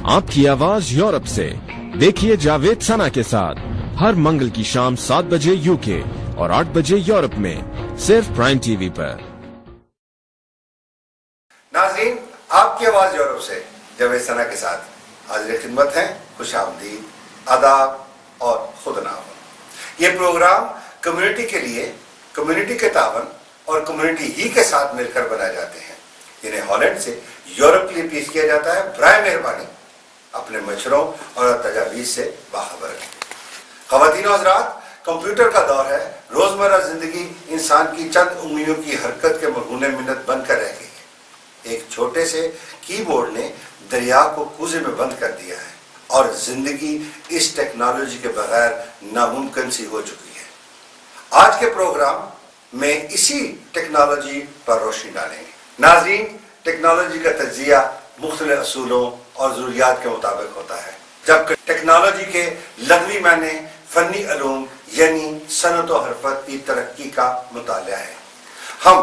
آپ کی آواز یورپ سے دیکھیے جاوید سنا کے ساتھ ہر منگل کی شام 7 بجے UK اور 8 بجے یورپ میں صرف پرائم ٹی وی پر. ناظرین، آپ کی آواز یورپ سے جاوید سنا کے ساتھ حاضر خدمت ہیں. خوش آمدید، آداب اور خود نام. یہ پروگرام کمیونٹی کے لیے، کمیونٹی کے تعاون اور کمیونٹی ہی کے ساتھ مل کر بنائے جاتے ہیں. انہیں ہالینڈ سے یورپ کے لیے پیش کیا جاتا ہے. برائے مہربانی اپنے مشوروں اور تجاویز سے باخبر رہیں. خواتین و حضرات، کمپیوٹر کا دور ہے. روزمرہ زندگی انسان کی چند انگلیوں کی حرکت کے مرہون منت بن کر رہ گئی ہے. ایک چھوٹے سے کی بورڈ نے دریا کو کوزے میں بند کر دیا ہے اور زندگی اس ٹیکنالوجی کے بغیر ناممکن سی ہو چکی ہے. آج کے پروگرام میں اسی ٹیکنالوجی پر روشنی ڈالیں گے. ناظرین، ٹیکنالوجی کا تجزیہ مختلف اصولوں اور ضروریات کے مطابق ہوتا ہے، جبکہ ٹیکنالوجی کے لغوی معنی فنی علوم یعنی صنعت و حرفت کی ترقی کا مطالعہ ہے. ہم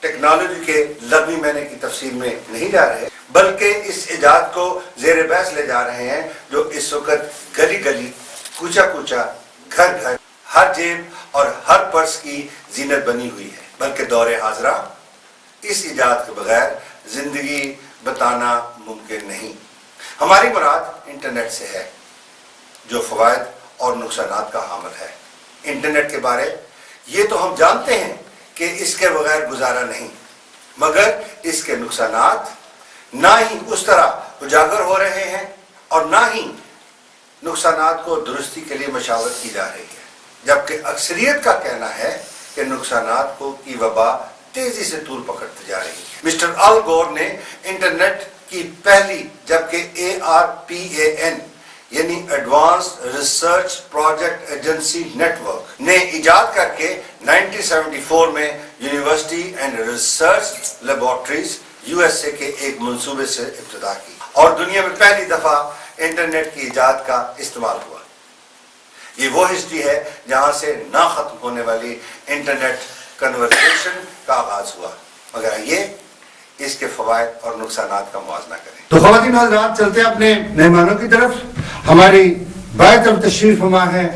ٹیکنالوجی کے لغوی معنی کی تفصیل میں نہیں جا رہے، بلکہ اس ایجاد کو زیر بحث لے جا رہے ہیں جو اس وقت گلی گلی، کوچا کوچا، گھر گھر، ہر جیب اور ہر پرس کی زینت بنی ہوئی ہے. بلکہ دور حاضرہ اس ایجاد کے بغیر زندگی بتانا ممکن نہیں. ہماری مراد انٹرنیٹ سے ہے جو فوائد اور نقصانات کا حامل ہے. انٹرنیٹ کے بارے یہ تو ہم جانتے ہیں کہ اس کے بغیر گزارا نہیں، مگر اس کے نقصانات نہ ہی اس طرح اجاگر ہو رہے ہیں اور نہ ہی نقصانات کو درستی کے لیے مشاورت کی جا رہی ہے. جبکہ اکثریت کا کہنا ہے کہ نقصانات کی وبا تیزی سے طول پکڑتی جا رہی ہے. مسٹر آل گور نے انٹرنیٹ کی پہلی، جبکہ ARPAN یعنی advance research project agency network نے ایجاد کر کے 1974 میں university and research laboratories USA کے ایک منصوبے سے ابتدا کی اور دنیا میں پہلی دفعہ انٹرنیٹ کی ایجاد کا استعمال ہوا. یہ وہ ہسٹری ہے جہاں سے نہ ختم ہونے والی انٹرنیٹ کنورسیشن کا آغاز ہوا. مگر آئیے اس کے فوائد اور نقصانات کا موازنہ کریں. تو خواتین و حضرات، چلتے ہیں اپنے مہمانوں کی طرف. ہماری بائیں طرف تشریف فرما ہے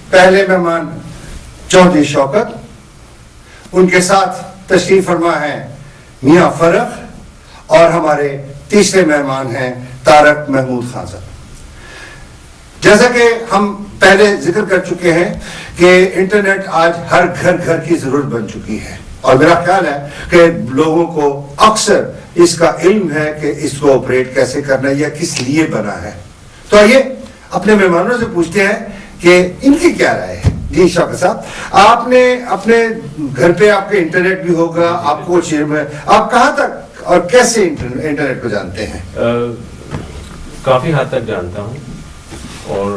پہلے مہمان چودھری شوکت. ان کے ساتھ تشریف فرما ہے میاں فرق اور ہمارے تیسرے مہمان ہیں طارق محمود خان صاحب. جیسا کہ ہم پہلے ذکر کر چکے ہیں کہ انٹرنیٹ آج ہر گھر کی ضرورت بن چکی ہے اور میرا خیال ہے کہ لوگوں کو اکثر اس کا علم ہے کہ اس کو آپریٹ کیسے کرنا ہے یا کس لیے بنا ہے. تو آئیے اپنے مہمانوں سے پوچھتے ہیں کہ ان کی کیا رائے ہے. جی شوکت صاحب، آپ نے اپنے گھر پہ آپ کے انٹرنیٹ بھی ہوگا، آپ کو علم ہے، آپ کہاں تک اور کیسے انٹرنیٹ کو جانتے ہیں؟ کافی حد تک جانتا ہوں، اور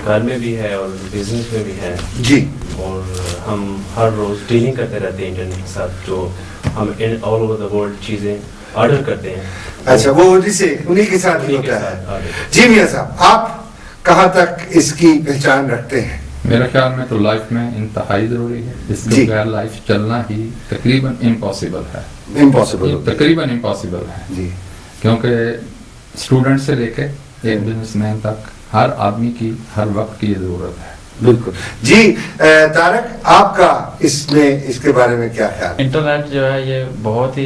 گھر میں بھی ہے اور بزنس میں بھی ہے جی. اور ہم ہر روز ڈیلنگ کرتے رہتے ہیں انٹرنیٹ کے ساتھ، جو ہم آل اوور دا ورلڈ چیزیں آرڈر کرتے ہیں. اچھا، وہ انہی کے ساتھ ہوتا ہے. جی میاں صاحب، آپ کہاں تک اس کی پہچان رکھتے ہیں؟ میرا خیال میں تو لائف میں انتہائی ضروری ہے. اس کے بغیر لائف چلنا ہی تقریباً امپاسبل ہے. تقریباً امپاسبل ہے جی، کیونکہ اسٹوڈنٹ سے لے کے ایک بزنس مین تک ہر آدمی کی ہر وقت کی یہ ضرورت ہے. بالکل. جی طارق، آپ کا اس کے بارے میں کیا خیال؟ انٹرنیٹ جو ہے یہ بہت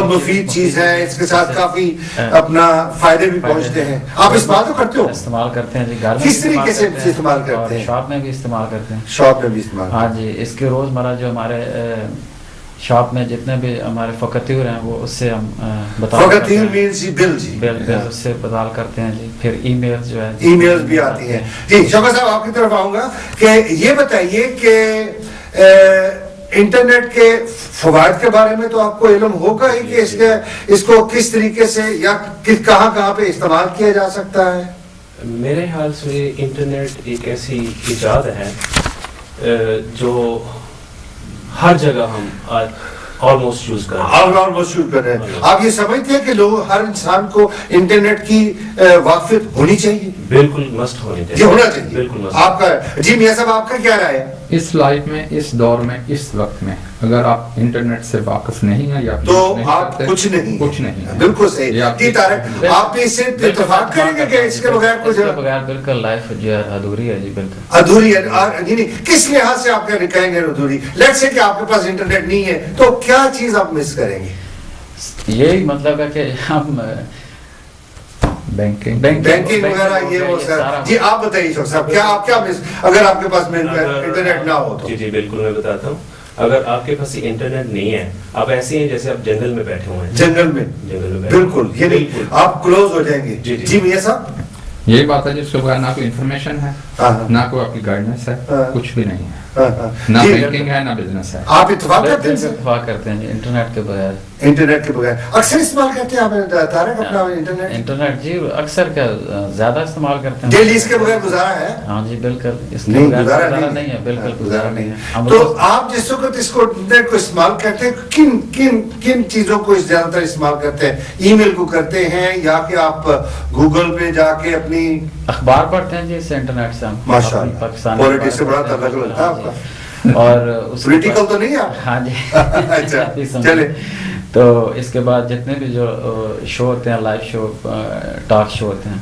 مفید چیز ہے. اس کے ساتھ کافی اپنا فائدے بھی پہنچتے ہیں. آپ استعمال تو کرتے ہو؟ استعمال کرتے ہیں جی. گھر میں کس طریقے سے استعمال کرتے ہیں؟ شاپ میں بھی استعمال کرتے ہیں. شاپ میں بھی استعمال؟ ہاں جی. اس کے روزمرہ جو ہمارے شاپ میں جتنے بھی ہمارے فقطیر ہیں وہ اس سے ہم فقطیر مینز بل اس سے بدال کرتے ہیں جی. پھر ای میل جو ہے، ای میل بھی آتی ہیں. جی شوکت صاحب، آپ کی طرف آؤں گا کہ یہ بتائیے کہ انٹرنیٹ کے فوائد کے بارے میں تو آپ کو علم ہوگا ہی کہ اس کو کس طریقے سے یا کہاں پہ استعمال کیا جا سکتا ہے. میرے خیال سے انٹرنیٹ ایک ایسی ایجاد ہے جو ہر جگہ ہم آلموسٹ یوز کر رہے ہیں. آپ یہ سمجھتے ہیں کہ ہر انسان کو انٹرنیٹ کی واقفیت ہونی چاہیے؟ بالکل مسٹ ہونی چاہیے. یہ ہونا چاہیے بالکل. آپ کا جی میاں صاحب، آپ کا کیا رائے ہے؟ اس لائف میں اس دور میں اس وقت میں اگر آپ انٹرنیٹ سے واقف نہیں ہیں یا تو آپ کچھ نہیں بالکل صحیح. جی طارق آپ اس سے اتفاق کریں گے کہ اس کے بغیر کچھ بالکل لائف جو ہے ادھوری ہے. جی بالکل ادھوری ہے. کس لحاظ سے آپ کہیں گے ادھوری؟ لیٹس سے کہ آپ کے پاس انٹرنیٹ نہیں ہے تو کیا چیز آپ مس کریں گے؟ یہی مطلب ہے کہ ہم بینکنگ وغیرہ یہ وہ سر. جی آپ بتائیے شوق صاحب کیا آپ کیا مس اگر آپ کے پاس انٹرنیٹ نہ ہو تو؟ جی بالکل میں بتاتا ہوں. اگر آپ کے پاس انٹرنیٹ نہیں ہے آپ ایسے ہیں جیسے آپ جنگل میں بیٹھے ہوئے ہیں. جنگل میں بالکل یعنی آپ کلوز ہو جائیں گے. جی میاں صاحب یہی بات ہے جس کے بغیر نہ کوئی انفارمیشن ہے نہ کوئی آپ کی گائیڈنس ہے کچھ بھی نہیں ہے. نہ بینکنگ ہے نہ بزنس ہے. آپ اتفاق کرتے ہیں؟ اتفاق کرتے ہیں انٹرنیٹ کے بغیر. انٹرنیٹ کے بغیر اکثر استعمال کرتے ہیں آپ طارق اپنا انٹرنیٹ؟ جی اکثر کیا زیادہ استعمال کرتے ہیں. ڈیلی اس کے بغیر گزارا ہے؟ ہاں جی بالکل اس کے بغیر گزارا نہیں ہے. بالکل گزارا نہیں ہے. تو آپ جس وقت اس کو انٹرنیٹ کو استعمال کرتے ہیں کن چیزوں کو زیادہ تر استعمال کرتے ہیں؟ ای میل کو کرتے ہیں یا کہ آپ گوگل پہ جا کے اپنی اخبار پڑھتے ہیں؟ جی اس انٹرنیٹ سے ہم ماشاءاللہ پاکستانی پولیٹکس سے بڑا تعلق رکھتا ہے آپ کا. اور پولیٹیکل تو نہیں ہے؟ ہاں جی اچھا چلے. تو اس کے بعد جتنے بھی جو شو ہوتے ہیں لائیو شو ٹاک شو ہوتے ہیں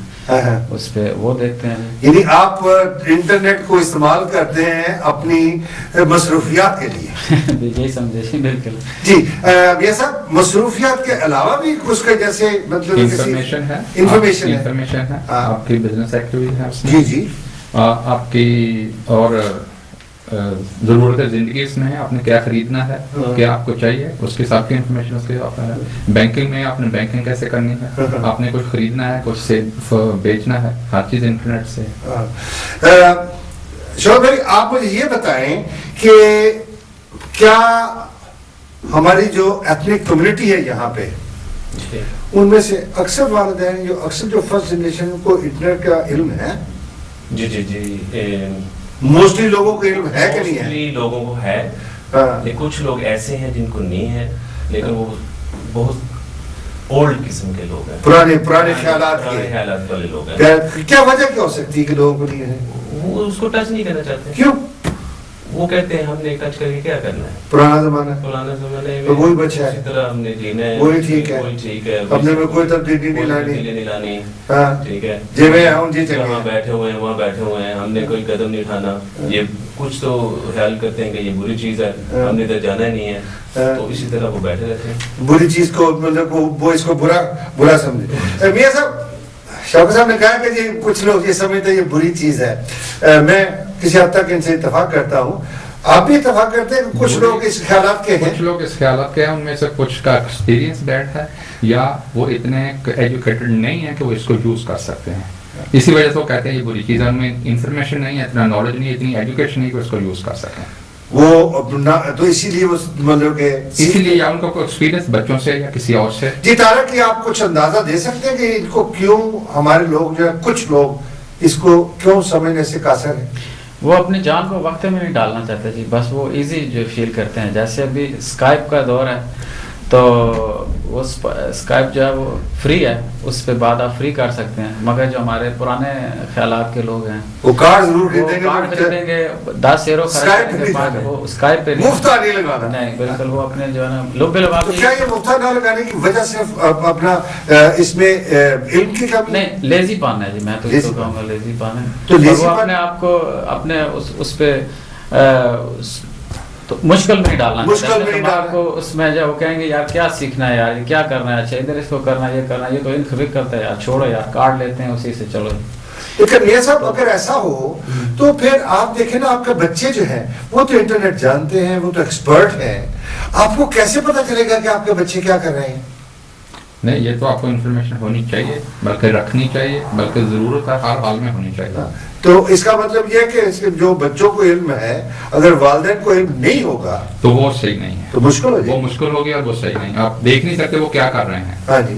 اس پہ وہ دیکھتے ہیں. یعنی آپ انٹرنیٹ کو استعمال کرتے ہیں اپنی مصروفیات کے لیے؟ یہی سمجھے. جی بالکل. جی یہ سب مصروفیات کے علاوہ بھی کچھ کا جیسے مطلب انفارمیشن ہے آپ کی بزنس ایکٹیویٹی ہے اس میں. جی آپ کی اور ضرورت زندگی اس میں ہے آپ نے کیا خریدنا ہے کیا آپ کو چاہیے اس کے حساب کی انفارمیشن اس کے ہے. بینکنگ میں آپ نے بینکنگ کیسے کرنی ہے آپ نے کچھ خریدنا ہے کچھ سے بیچنا ہے ہر چیز انٹرنیٹ سے. شوہر بھائی آپ مجھے یہ بتائیں کہ کیا ہماری جو ایتھنک کمیونٹی ہے یہاں پہ ان میں سے اکثر والدین جو فرسٹ جنریشن کو انٹرنیٹ کا علم ہے؟ جی موسٹلی لوگوں کو علم ہے کہ نہیں ہے؟ موسٹلی لوگوں کو ہے. کچھ لوگ ایسے ہیں جن کو نہیں ہے لیکن وہ بہت اولڈ قسم کے لوگ ہیں. پرانے خیالات والے لوگ ہیں. کیا وجہ کیا ہو سکتی ہے کہ لوگوں کو نہیں ہے؟ وہ اس کو ٹچ نہیں کرنا چاہتے. کیوں؟ وہ کہتے ہیں ہم نے ٹچ کر کے کیا کرنا ہے. پرانا زمانے میں وہی بچہ ہے اسی طرح ہم نے جینا ہے وہی ٹھیک ہے اپنے میں کوئی تبدیلی نہیں لانی. ٹھیک ہے جی میں ہوں جی وہاں بیٹھے ہوئے ہیں ہم نے کوئی قدم نہیں اٹھانا. یہ کچھ تو خیال کرتے ہیں کہ یہ بری چیز ہے ہم نے ادھر جانا ہی نہیں ہے تو اسی طرح وہ بیٹھے رہتے ہیں. بری چیز کو مطلب وہ اس کو برا سمجھے. میاں صاحب شوکت صاحب نے کہا کہ یہ کچھ لوگ یہ سمجھتے ہیں یہ بری چیز ہے. میں کسی حد تک ان سے اتفاق کرتا ہوں. آپ بھی اتفاق کرتے ہیں کہ کچھ لوگ اس خیالات کے ہیں؟ کچھ لوگ اس خیالات کے ہیں ان میں سے کچھ کا ایکسپیرینس بیڈ ہے یا وہ اتنے ایجوکیٹڈ نہیں ہیں کہ وہ اس کو یوز کر سکتے ہیں. اسی وجہ سے وہ کہتے ہیں یہ بری چیز ہے. ان میں انفارمیشن نہیں ہے اتنا نالج نہیں اتنی ایجوکیشن نہیں کہ اس کو یوز کر سکیں. وہ تو اسی لیے وہ مطلب کہ اسی لیے یا ان کو کوئی ایکسپیرینس بچوں سے یا کسی اور سے. جی طارق یہ آپ کچھ اندازہ دے سکتے ہیں کہ ان کو کیوں ہمارے لوگ جو ہے کچھ لوگ اس کو کیوں سمجھنے سے قاصر ہیں؟ وہ اپنی جان کو وقت میں نہیں ڈالنا چاہتے. جی بس وہ ایزی جو فیل کرتے ہیں. جیسے ابھی اسکائپ کا دور ہے تو وہ اسکائپ جو ہے وہ فری ہے اس پہ بعد آپ فری کر سکتے ہیں. مگر جو ہمارے پرانے خیالات کے لوگ ہیں وہ کارڈ ضرور خریدیں گے 10 یورو خرچ کریں گے وہ اسکائپ پہ مفت نہیں لگانا. نہیں بالکل وہ اپنے جو ہے نا لوگ لگا. کیا یہ مفت نہ لگانے کی وجہ صرف اپنا اس میں علم کی کمی؟ نہیں لیزی پان ہے. جی میں تو اس کو کہوں گا لیزی پان ہے. تو وہ اپنے آپ کو اپنے اس پہ تو مشکل میں ڈالنا آپ کو اس میں جب وہ کہیں گے یار کیا سیکھنا ہے یار کیا کرنا ہے اچھا ادھر اس کو کرنا ہے یہ کرنا ہے یہ تو ان فکر کرتا ہے یار چھوڑو یار کارڈ لیتے ہیں اسی سے چلو. لیکن یہ سب اگر ایسا ہو تو پھر آپ دیکھیں نا آپ کے بچے جو ہیں وہ تو انٹرنیٹ جانتے ہیں وہ تو ایکسپرٹ ہیں. آپ کو کیسے پتا چلے گا کہ آپ کے بچے کیا کر رہے ہیں؟ نہیں یہ تو آپ کو انفارمیشن ہونی چاہیے بلکہ رکھنی چاہیے بلکہ ضرورت ہے ہر حال میں ہونی چاہیے. تو اس کا مطلب یہ کہ جو بچوں کو علم ہے اگر والدین کو علم نہیں ہوگا تو وہ صحیح نہیں ہے تو مشکل ہو وہ مشکل ہوگی اور وہ صحیح نہیں. آپ دیکھ نہیں سکتے وہ کیا کر رہے ہیں. ہاں جی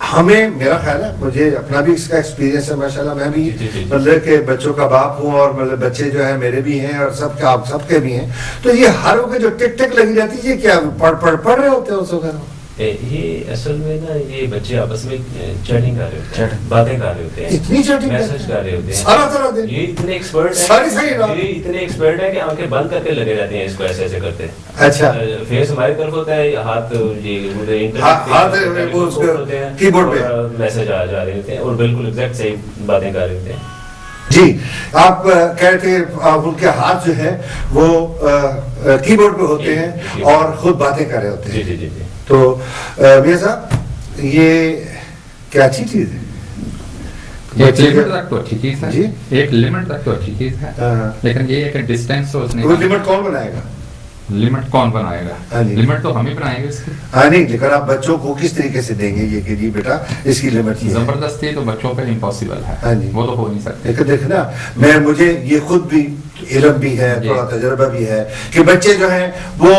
ہمیں میرا خیال ہے, مجھے اپنا بھی اس کا ایکسپیرینس ہے ماشاءاللہ, میں بھی مطلب کہ بچوں کا باپ ہوں اور مطلب بچے جو ہیں میرے بھی ہیں اور سب کے بھی ہیں, تو یہ ہر وقت جو ٹک ٹک لگی جاتی ہے, یہ کیا پڑھ رہے ہوتے ہیں اس وقت؟ یہ اصل میں نا یہ بچے آپس میں چیٹنگ کر رہے ہوتے ہیں, باتیں کر رہے ہوتے ہیں, اتنی چیٹنگ میسج کر رہے ہوتے ہیں سارا دن, یہ اتنے ایکسپرٹ ہیں, یہ اتنے ایکسپرٹ ہیں کہ آنکھیں بند کر کے لگے رہتے ہیں اس کو ایسے ایسے کرتے ہیں. اچھا, فیس ہماری طرف ہوتا ہے, ہاتھ یہ کی بورڈ پہ میسج آ جا رہے ہوتے ہیں اور بالکل ایگزیکٹ صحیح باتیں کر رہے ہوتے ہیں. جی, آپ کہہ رہے تھے ان کے ہاتھ جو ہے وہ کی بورڈ پہ ہوتے ہیں اور خود باتیں کر رہے ہوتے ہیں. جی جی جی. تو میاں صاحب یہ کیا اچھی چیز ہے؟ ایک لمٹ تک تو اچھی چیز ہے, ایک لمٹ تک تو اچھی چیز ہے, لیکن یہ ہے کہ ڈسٹینس سوچنے کا لمٹ کون بنائے گا؟ لمٹ کون بنائے گا؟ لمٹ تو ہم ہی بنائیں گے اس کی. ہاں نہیں, لیکن آپ بچوں کو کس طریقے سے دیں گے یہ کہ جی بیٹا اس کی لمٹ یہ ہے؟ زبردستی تو بچوں پہ امپاسبل ہے, وہ تو ہو نہیں سکتے. لیکن دیکھنا مجھے یہ خود بھی علم بھی ہے, تھوڑا تجربہ بھی ہے کہ بچے جو ہیں وہ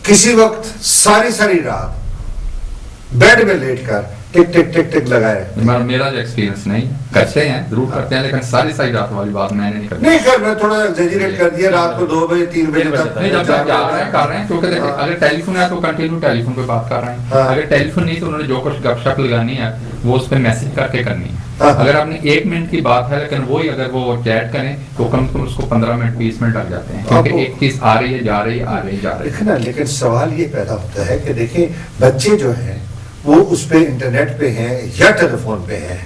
کسی وقت ساری رات بیڈ میں لیٹ کر ٹک ٹک ٹک ٹک لگائے. میرا جو ایکسپیرینس نہیں, کرتے ہیں ضرور کرتے ہیں, لیکن ساری رات والی بات میں نے نہیں کرتی. نہیں خیر, میں تھوڑا ایگزیجریٹ کر دیا, رات کو 2 بجے 3 بجے تک نہیں, جب کر رہے ہیں, کیونکہ دیکھیں اگر ٹیلی فون ہے تو کنٹینیو ٹیلی فون پہ بات کر رہے ہیں, اگر ٹیلی فون نہیں تو انہوں نے جو کچھ گپ شپ لگانی ہے وہ اس پہ میسج کر کے کرنی ہے. اگر آپ نے 1 منٹ کی بات ہے لیکن وہی اگر وہ چیٹ کریں تو کم سے کم اس کو 15 منٹ 20 منٹ لگ جاتے ہیں, کیونکہ ایک چیز آ رہی ہے جا رہی ہے, آ رہی جا رہی ہے. لیکن سوال یہ پیدا ہوتا ہے کہ دیکھیں بچے جو ہیں وہ اس پہ انٹرنیٹ پہ ہیں یا ٹیلی فون پہ ہیں,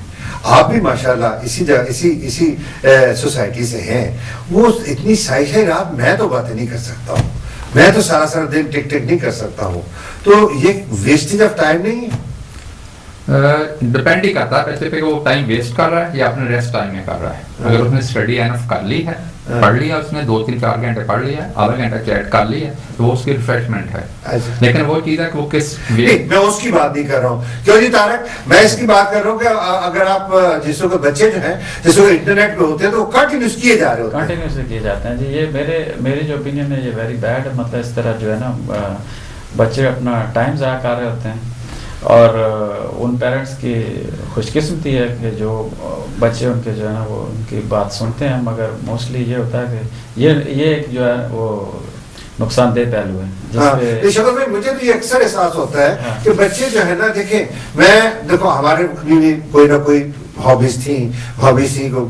آپ بھی ماشاءاللہ اسی جگہ اسی سوسائٹی سے ہیں, وہ اتنی سائشہ رات میں تو باتیں نہیں کر سکتا ہوں, میں تو سارا دن ٹک ٹک نہیں کر سکتا ہوں, تو یہ ویسٹیج آف ٹائم نہیں ہے؟ ڈپینڈ ہی کرتا ہے بچے پہ وہ ٹائم ویسٹ کر رہا ہے یا اپنے ریسٹ ٹائم میں کر رہا ہے. اگر اس نے اسٹڈی انف کر لی ہے, پڑھ لیا اس نے 2-3-4 گھنٹے پڑھ لیا, آدھا گھنٹہ چیٹ کر لی ہے, تو وہ اس کی ریفریشمنٹ ہے. لیکن وہ چیز ہے کہ وہ کس میں اس کی بات نہیں کر رہا ہوں, کیوں جی طارق, میں اس کی بات کر رہا ہوں کہ اگر آپ جس وقت بچے جو ہیں جس وقت انٹرنیٹ پہ ہوتے ہیں تو وہ کنٹینیوس کیے جا رہے ہوتے ہیں, کنٹینیوس کیے جاتے ہیں. جی یہ میری جو اوپینین ہے یہ ویری بیڈ ہے. مطلب اس طرح جو ہے نا بچے اپنا ٹائم ضائع کر رہے ہوتے ہیں, اور ان پیرنٹس کی خوش قسمتی ہے کہ جو بچے ان کے جو ہے نا وہ ان کی بات سنتے ہیں, مگر موسٹلی یہ ہوتا ہے کہ یہ ایک جو ہے وہ نقصان دہ پہلو ہے. شکل میں مجھے تو یہ اکثر احساس ہوتا ہے کہ بچے جو ہے نا, دیکھو ہمارے کوئی نہ کوئی ہابیز تھیں,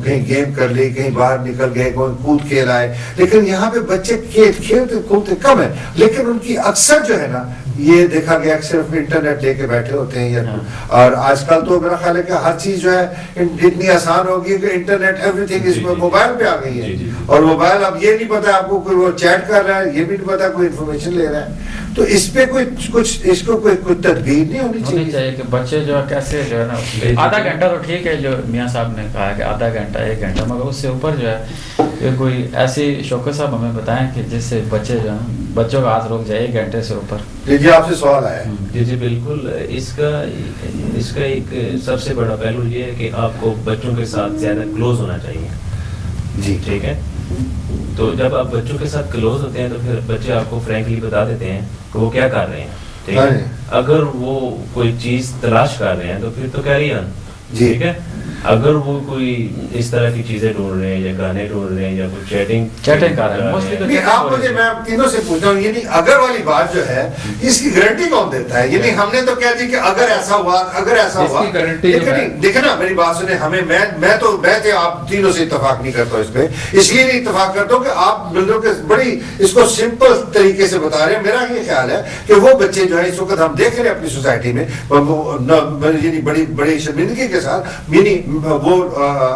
کہیں گیم کر لی, کہیں باہر نکل گئے, کوئی کود کھیل آئے, لیکن یہاں پہ بچے کھیلتے کودتے کم ہیں, لیکن ان کی اکثر جو ہے نا یہ دیکھا گیا کہ صرف انٹرنیٹ لے کے بیٹھے ہوتے ہیں. اور آج کل تو میرا خیال ہے کہ ہر چیز جو ہے اتنی آسان ہوگی کہ انٹرنیٹ ایوری تھنگ اس موبائل پہ آ گئی ہے, اور موبائل اب یہ نہیں پتا آپ کو کوئی وہ چیٹ کر رہا ہے, یہ بھی نہیں پتا کوئی انفارمیشن لے رہا ہے, تو اس پہ اس کو کوئی تدبیر نہیں ہونی چاہیے کہ بچے جو ہے کیسے جو ہے نا آدھا گھنٹہ تو ٹھیک ہے جو میاں صاحب نے کہا کہ آدھا گھنٹہ 1 گھنٹہ, مگر اس سے اوپر جو ہے کوئی ایسی شوکت صاحب ہمیں بتائیں کہ جس سے بچے جو ہیں بچوں کا ہاتھ رک جائے 1 گھنٹے سے اوپر. جی آپ سے سوال آیا. جی بالکل, اس کا ایک سب سے بڑا پہلو یہ ہے کہ آپ کو بچوں کے ساتھ زیادہ کلوز ہونا چاہیے. جی ٹھیک ہے, تو جب آپ بچوں کے ساتھ کلوز ہوتے ہیں تو پھر بچے آپ کو فرینکلی بتا دیتے ہیں کہ وہ کیا کر رہے ہیں. ٹھیک ہے, اگر وہ کوئی چیز تلاش کر رہے ہیں تو پھر تو کیری آن. ٹھیک ہے, اگر وہ کوئی اس طرح کی چیزیں ڈھونڈ رہے ہیں یا گانے ڈھونڈ رہے ہیں یا کوئی چیٹنگ کر رہے ہیں, آپ مجھے میں تینوں سے پوچھتا ہوں, یعنی اگر والی بات جو ہے اس کی گارنٹی کون دیتا ہے؟ یعنی ہم نے تو کہہ دی کہ اگر ایسا ہوا دیکھیں نا, میری بات سنیں, ہمیں میں آپ تینوں سے اتفاق نہیں کرتا اس پہ, اس لیے نہیں اتفاق کرتا ہوں کہ آپ ملوں کے بڑی اس کو سمپل طریقے سے بتا رہے ہیں. میرا یہ خیال ہے کہ وہ بچے جو ہے اس وقت ہم دیکھ رہے ہیں اپنی سوسائٹی میں, یعنی بڑی شرمندگی کے ساتھ, یعنی وہ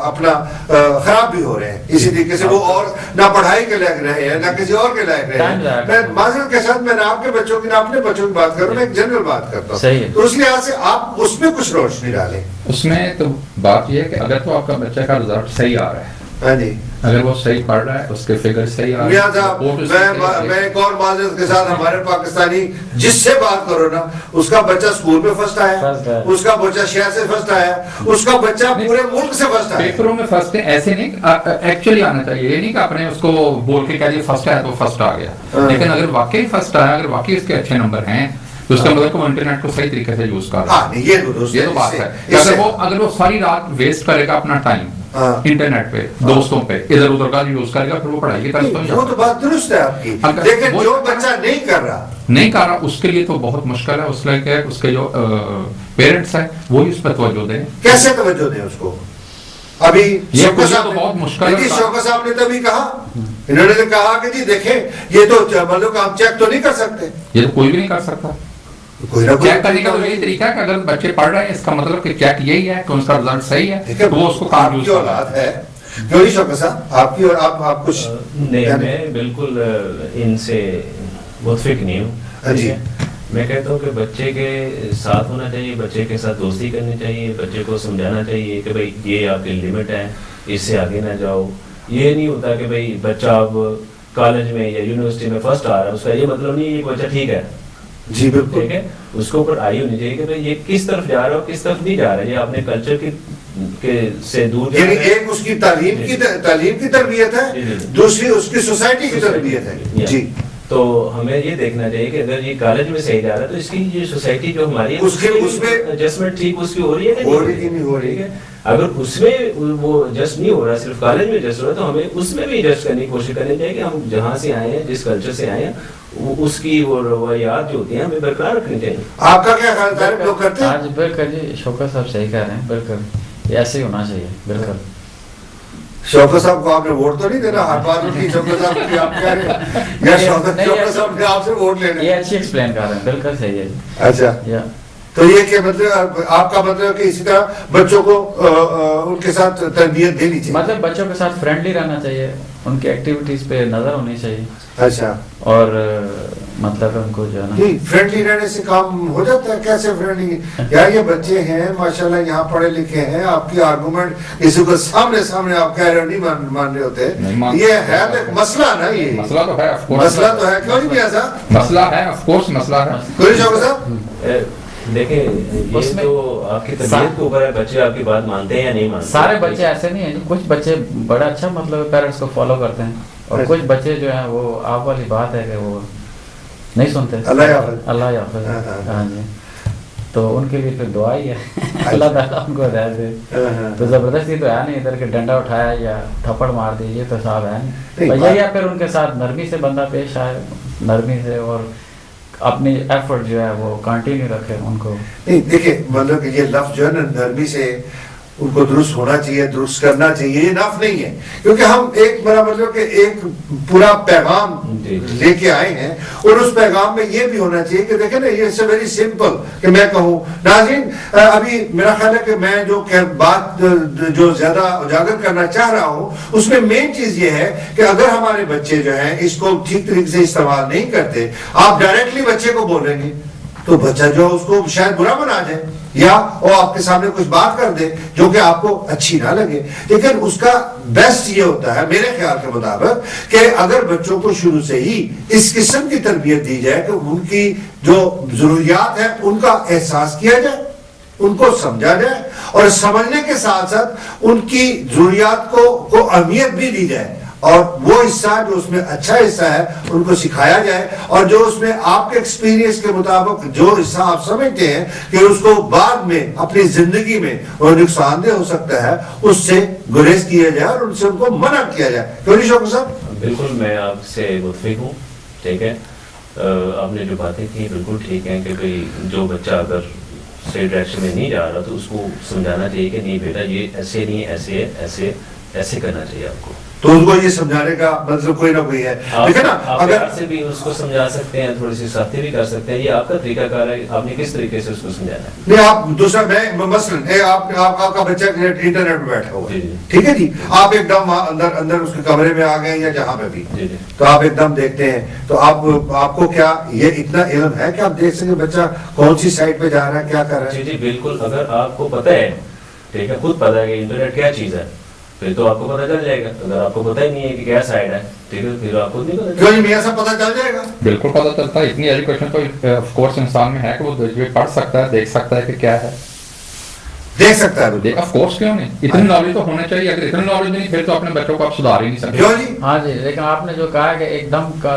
اپنا خراب بھی ہو رہے ہیں اسی طریقے سے, وہ اور نہ پڑھائی کے لائق رہے ہیں نہ کسی اور کے لائق رہے ہیں. میں معذرت کے ساتھ میں نہ آپ کے بچوں کی نہ اپنے بچوں کی بات کروں, میں ایک جنرل بات کرتا ہوں, تو اس لحاظ سے آپ اس میں کچھ روشنی ڈالیں. اس میں تو بات یہ ہے کہ اگر تو آپ کا بچہ کا رزلٹ صحیح آ رہا ہے, ہاں جی, اگر وہ صحیح پڑھ رہا ہے, اس کے فگر صحیح آ رہا ہے. میں ایک اور معذرت کے ساتھ, ہمارے پاکستانی جس سے بات کرو نا, اس کا بچہ اسکول میں فرسٹ آیا, اس کا بچہ شہر سے فرسٹ آیا, اس کا بچہ پورے ملک سے فرسٹ آیا. پیپروں میں فرسٹ ہے ایسے نہیں, ایکچولی آنا چاہیے, یہ نہیں کہ آپ نے اس کو بول کے کہہ دیا فرسٹ آیا تو فرسٹ آ گیا, لیکن اگر واقعی فرسٹ آیا, اگر واقعی اس کے اچھے نمبر ہیں تو اس کا مطلب کہ وہ انٹرنیٹ کو صحیح طریقے سے یوز کر رہا ہے. یہ تو بات ہے. اگر وہ ساری رات ویسٹ کرے گا اپنا ٹائم انٹرنیٹ پہ دوستوں پہ ادھر ادھر کا یوز کرے گا, پھر وہ پڑھائی کی طرف وہ تو بات درست ہے آپ کی, لیکن جو بچہ نہیں کر رہا اس کے لیے تو بہت مشکل ہے. اس لیے اس کے جو پیرنٹس ہیں وہی اس پہ توجہ دیں. کیسے توجہ دیں اس کو؟ ابھی بہت مشکل ہے. شوکت صاحب نے تبھی کہا, انہوں نے کہا کہ جی دیکھیں یہ تو مطلب ہم چیک تو نہیں کر سکتے. یہ تو کوئی بھی نہیں کر سکتا. چیک کرنے کا تو یہی طریقہ ہے کہ اگر بچے پڑھ رہے ہیں اس کا مطلب کہ چیک یہی ہے کہ ان کا رزلٹ صحیح ہے تو وہ اس کو کام یوز کر رہا ہے. کیوں نہیں شوکت صاحب آپ کی, اور آپ کچھ نہیں, میں بالکل ان سے متفق نہیں ہوں. جی میں کہتا ہوں کہ بچے کے ساتھ ہونا چاہیے, بچے کے ساتھ دوستی کرنی چاہیے, بچے کو سمجھانا چاہیے کہ بھائی یہ آپ کی لمٹ ہے, اس سے آگے نہ جاؤ. یہ نہیں ہوتا کہ بھائی بچہ اب کالج میں یا یونیورسٹی میں فرسٹ آ رہا ہے, اس کا یہ مطلب نہیں ہے کہ بچہ ٹھیک ہے. جی بالکل ٹھیک ہے, اس کو اوپر آئی ہونی چاہیے کہ بھائی یہ کس طرف جا رہا ہے اور کس طرف نہیں جا رہا ہے. یہ اپنے کلچر سے دور یعنی ایک اس کی تعلیم کی تربیت ہے, دوسری اس کی سوسائٹی کی تربیت ہے. جی تو ہمیں یہ دیکھنا چاہیے کہ اگر یہ کالج میں صحیح جا رہا ہے تو اس کی یہ سوسائٹی جو ہماری ہے اس میں ایڈجسٹمنٹ ٹھیک اس کی ہو رہی ہے کہ نہیں ہو رہی ہے. اگر اس میں وہ ایڈجسٹ نہیں ہو رہا, صرف کالج میں ایڈجسٹ ہو رہا ہے, تو ہمیں اس میں بھی ایڈجسٹ کرنے کی کوشش کرنی چاہیے کہ ہم جہاں سے آئے ہیں, جس کلچر سے آئے ہیں, اس کی وہ روایات جو ہوتی ہیں ہمیں برقرار رکھنی چاہیے. آپ کا کیا خیال ہے لوگ کرتے ہیں؟ آج بالکل جی شوکت صاحب صحیح کہہ رہے ہیں, بالکل ایسے ہی ہونا چاہیے. بالکل شوکت صاحب کو آپ نے ووٹ تو نہیں دینا, ہر بات کی شوکت صاحب کی آپ کہہ رہے ہیں, یا شوکت صاحب نے آپ سے ووٹ لینا؟ یہ اچھی ایکسپلین کر رہے ہیں, بالکل صحیح ہے. اچھا, تو یہ کہ مطلب آپ کا مطلب کہ اسی طرح بچوں کو ان کے ساتھ تربیت دینی چاہیے, مطلب بچوں کے ساتھ فرینڈلی رہنا چاہیے, ان کی ایکٹیویٹیز پہ نظر ہونی چاہیے. اچھا, اور مطلب ان کو جو ہے نا فرینڈلی رہنے سے کام ہو جاتا ہے. کیسے فرینڈلی؟ یار یہ بچے ہیں ماشاءاللہ یہاں پڑھے لکھے ہیں, آپ کی آرگومنٹ کسی کو سامنے آپ کہہ رہے ہو نہیں مان رہے ہوتے, یہ ہے ایک مسئلہ نا. یہ مسئلہ تو ہے, مسئلہ تو ہے, کیوں نہیں ایسا مسئلہ ہے, آف کورس مسئلہ ہے. کوئی شوکت صاحب دیکھیں یہ تو آپ کی طبیعت کے اوپر ہے, بچے آپ کی بات مانتے ہیں یا نہیں مانتے. سارے بچے ایسے نہیں ہیں, کچھ بچے بڑا اچھا مطلب پیرنٹس کو فالو کرتے ہیں, اور کچھ بچے جو ہیں وہ آپ والی بات ہے کہ وہ نہیں سنتے. اللہ حافظ. ہاں جی, تو ان کے لیے پھر دعا ہی ہے, اللہ تعالیٰ ان کو ہدایت دے. تو زبردستی تو ہے نہیں, ادھر کے ڈنڈا اٹھایا یا تھپڑ مار دی, یہ تو صاحب ہے نہیں. یہی ہے پھر ان کے ساتھ نرمی سے بندہ پیش آئے, نرمی سے, اور اپنی ایفرٹ جو ہے وہ کنٹینیو رکھے ان کو. نہیں دیکھیں مطلب کہ یہ لفظ جو ہے نا نرمی سے ان کو درست ہونا چاہیے, درست کرنا چاہیے, یہ نف نہیں ہے, کیونکہ ہم ایک بڑا مطلب کہ ایک پورا پیغام لے کے آئے ہیں, اور اس پیغام میں یہ بھی ہونا چاہیے کہ دیکھیں نا یہ سے ویری سمپل کہ میں کہوں. ناظرین ابھی میرا خیال ہے کہ میں جو بات جو زیادہ اجاگر کرنا چاہ رہا ہوں اس میں مین چیز یہ ہے کہ اگر ہمارے بچے جو ہیں اس کو ٹھیک طریقے سے استعمال نہیں کرتے, آپ ڈائریکٹلی بچے کو بولیں گے تو بچہ جو اس کو شاید برا بنا جائے, یا وہ آپ کے سامنے کچھ بات کر دے جو کہ آپ کو اچھی نہ لگے. لیکن اس کا بیسٹ یہ ہوتا ہے میرے خیال کے مطابق کہ اگر بچوں کو شروع سے ہی اس قسم کی تربیت دی جائے کہ ان کی جو ضروریات ہیں ان کا احساس کیا جائے, ان کو سمجھا جائے, اور سمجھنے کے ساتھ ساتھ ان کی ضروریات کو اہمیت بھی دی جائے, اور وہ حصہ جو اس میں اچھا حصہ ہے ان کو سکھایا جائے, اور جو اس میں آپ کے ایکسپیرینس کے مطابق جو حصہ آپ سمجھتے ہیں کہ اس کو بعد میں اپنی زندگی میں اور نقصان دہ ہو سکتا ہے, اس سے گریز کیا جائے اور ان سے ان کو منع کیا جائے. کیوں نہیں شوکت صاحب؟ بالکل میں آپ سے متفق ہوں. ٹھیک ہے, آپ نے جو باتیں کی بالکل ٹھیک ہیں کہ بھئی جو بچہ اگر صحیح ڈائریکشن میں نہیں جا رہا تو اس کو سمجھانا چاہیے کہ نہیں بیٹا یہ ایسے نہیں, ایسے ایسے ایسے کرنا چاہیے آپ کو. تو ان کو یہ سمجھانے کا مطلب کوئی نہ کوئی ہے. دیکھیں نا اگر سے بھی اس کو سمجھا سکتے ہیں, تھوڑی سی سختی بھی کر سکتے ہیں, یہ آپ کا طریقہ کار ہے, آپ نے کس طریقے سے اس کو سمجھانا ہے. نہیں آپ دوسرا میں مثلاً آپ کا بچہ انٹرنیٹ پہ بیٹھا ہوا ہے, ٹھیک ہے جی, آپ ایک دم اندر اس کے کمرے میں آ گئے یا جہاں پہ بھی, تو آپ ایک دم دیکھتے ہیں, تو آپ کو کیا یہ اتنا علم ہے کہ آپ دیکھ سکیں بچہ کون سی سائٹ پہ جا رہا ہے, کیا کر رہا ہے؟ جی بالکل. اگر آپ کو پتہ ہے, ٹھیک ہے, خود پتہ ہے کہ انٹرنیٹ کیا چیز ہے, پھر تو آپ کو پتہ چل جائے گا. اگر آپ کو پتہ ہی نہیں ہے کہ کیا سائٹ ہے, ٹھیک ہے, پھر آپ کو نہیں پتہ. کیوں نہیں میاں صاحب پتہ چل جائے گا؟ بالکل پتہ چلتا ہے. اتنی ایجوکیشن تو آف کورس انسان میں ہے کہ وہ پڑھ سکتا ہے, دیکھ سکتا ہے کہ کیا ہے, دیکھ سکتا ہے. آف کورس کیوں نہیں, اتنی نالج تو ہونا چاہیے. اگر اتنی نالج نہیں پھر تو اپنے بچوں کو آپ سدھار ہی نہیں سکتے. کیوں جی؟ ہاں جی, لیکن آپ نے جو کہا کہ ایک دم کا